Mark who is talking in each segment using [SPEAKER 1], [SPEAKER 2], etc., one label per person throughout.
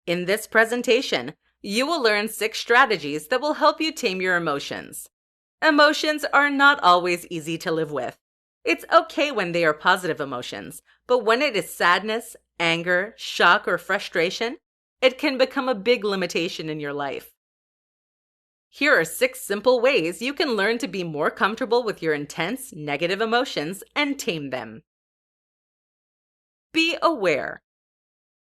[SPEAKER 1] In this presentation, you will learn 6 strategies that will help you tame your emotions. Emotions are not always easy to live with. It's okay when they are positive emotions, but when it is sadness, anger, shock, or frustration, it can become a big limitation in your life. Here are 6 simple ways you can learn to be more comfortable with your intense, negative emotions and tame them. Be aware.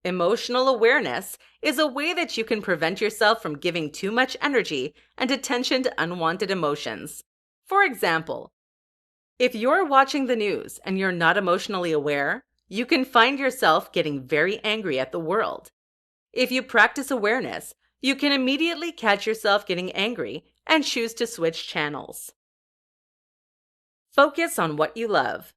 [SPEAKER 1] Emotional awareness is a way that you can prevent yourself from giving too much energy and attention to unwanted emotions. For example, if you're watching the news and you're not emotionally aware, you can find yourself getting very angry at the world. If you practice awareness, you can immediately catch yourself getting angry and choose to switch channels. Focus on what you love.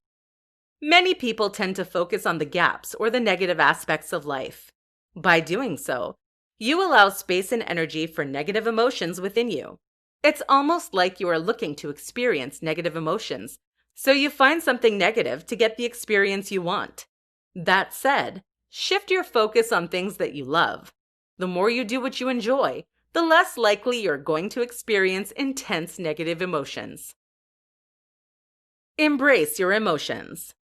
[SPEAKER 1] Many people tend to focus on the gaps or the negative aspects of life. By doing so, you allow space and energy for negative emotions within you. It's almost like you are looking to experience negative emotions, so you find something negative to get the experience you want. That said, shift your focus on things that you love. The more you do what you enjoy, the less likely you're going to experience intense negative emotions. Embrace your emotions.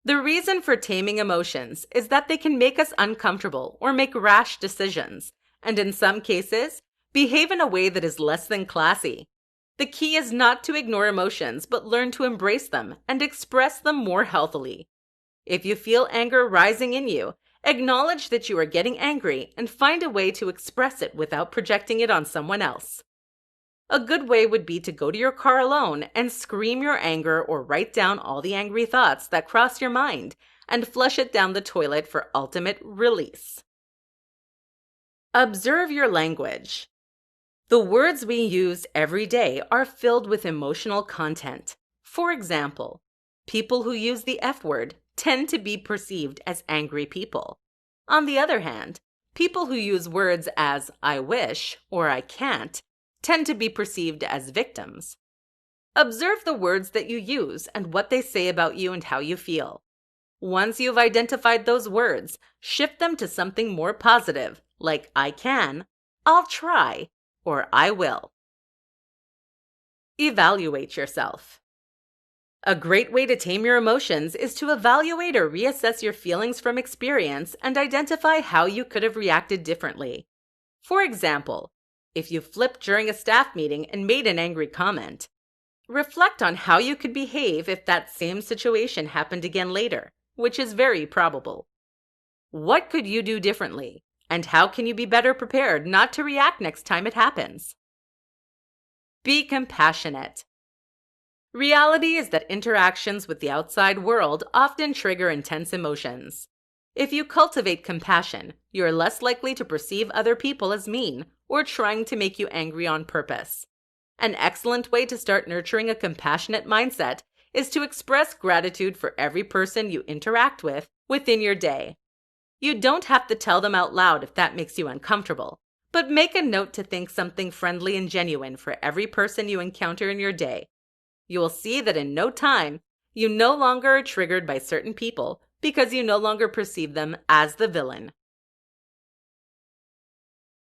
[SPEAKER 1] The reason for taming emotions is that they can make us uncomfortable or make rash decisions, and in some cases, behave in a way that is less than classy. The key is not to ignore emotions, but learn to embrace them and express them more healthily. If you feel anger rising in you, acknowledge that you are getting angry and find a way to express it without projecting it on someone else. A good way would be to go to your car alone and scream your anger or write down all the angry thoughts that cross your mind and flush it down the toilet for ultimate release. Observe your language. The words we use every day are filled with emotional content. For example, people who use the F word tend to be perceived as angry people. On the other hand, people who use words as I wish or I can't tend to be perceived as victims. Observe the words that you use and what they say about you and how you feel. Once you've identified those words, shift them to something more positive, like I can, I'll try, or I will. Evaluate yourself. A great way to tame your emotions is to evaluate or reassess your feelings from experience and identify how you could have reacted differently. For example, if you flipped during a staff meeting and made an angry comment, reflect on how you could behave if that same situation happened again later, which is very probable. What could you do differently, and how can you be better prepared not to react next time it happens? Be compassionate. Reality is that interactions with the outside world often trigger intense emotions. If you cultivate compassion, you're less likely to perceive other people as mean or trying to make you angry on purpose. An excellent way to start nurturing a compassionate mindset is to express gratitude for every person you interact with within your day. You don't have to tell them out loud if that makes you uncomfortable, but make a note to think something friendly and genuine for every person you encounter in your day. You will see that in no time, you no longer are triggered by certain people because you no longer perceive them as the villain.